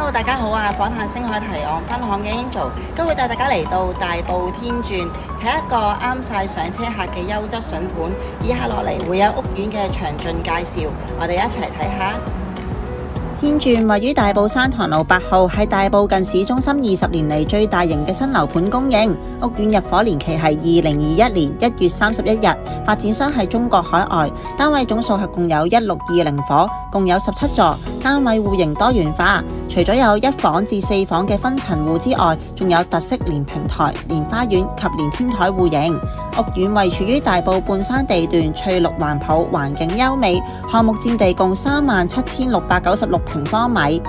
Hello， 大家好啊！訪客星海提案分行嘅 Angel， 今日會帶大家嚟到大埔天鑽，睇一個啱晒上車客嘅優質筍盤。以下落嚟會有屋苑嘅詳盡介紹，我哋一齊睇下。天鑽位於大埔山塘路8號，係大埔近市中心20年嚟最大型嘅新樓盤供應。屋苑入伙年期係2021年1月31日，發展商係中國海外，單位總數係共有1620伙，共有17座，單位戶型多元化。除咗有1房至4房嘅分層戶之外，仲有特色連平台、連花園及連天台戶型。屋苑位處於大埔半山地段，翠綠環抱，環境優美。項目佔地共37696平方米，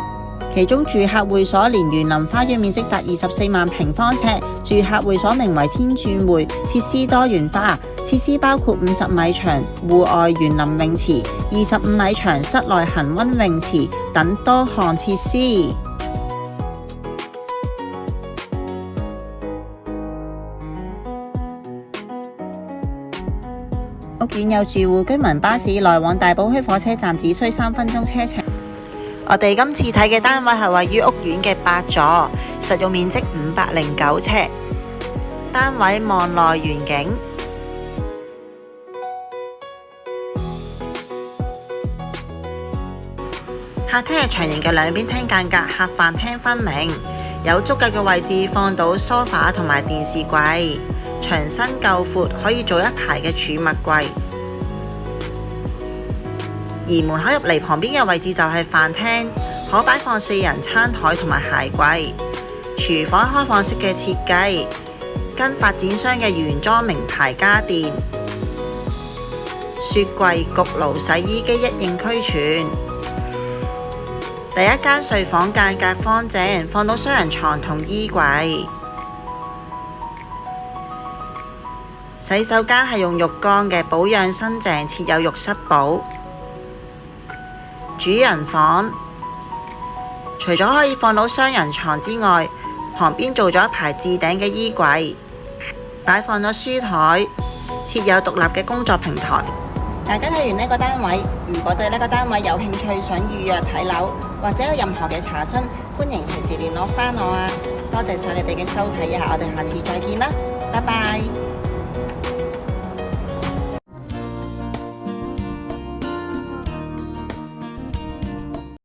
其中住客會所連園林花園面積達24萬平方尺。住客會所名為天鑽會，設施多元化，設施包括50米長戶外園林泳池、25米長室內恆溫泳池等多項設施。屋苑有住戶居民巴士來往大埔墟火車站，只需3分鐘車程。我哋今次睇嘅單位係位於屋苑嘅8座，實用面積509尺，單位望內園景，客廳係長形嘅兩邊廳間隔，客飯廳分明，有足夠嘅位置放到梳化同埋電視櫃，牆身夠闊，可以做一排嘅儲物櫃。而門口入嚟旁邊嘅位置就係飯廳，可擺放4人餐台同埋鞋櫃。廚房開放式嘅設計，跟發展商嘅原裝名牌家電，雪櫃、焗爐、洗衣機一應俱全。第一間睡房間隔方正，放到雙人床同衣櫃。洗手間係用浴缸嘅，保養新淨，設有浴室寶。主人房除咗可以放到雙人床之外，旁邊做咗一排置頂嘅衣櫃，擺放咗書台，設有獨立嘅工作平台。大家睇完呢個單位，如果對呢個單位有興趣，想預約睇樓或者有任何嘅查詢，歡迎隨時聯絡返我啊！多謝晒你哋嘅收睇啊！我哋下次再見啦，拜拜。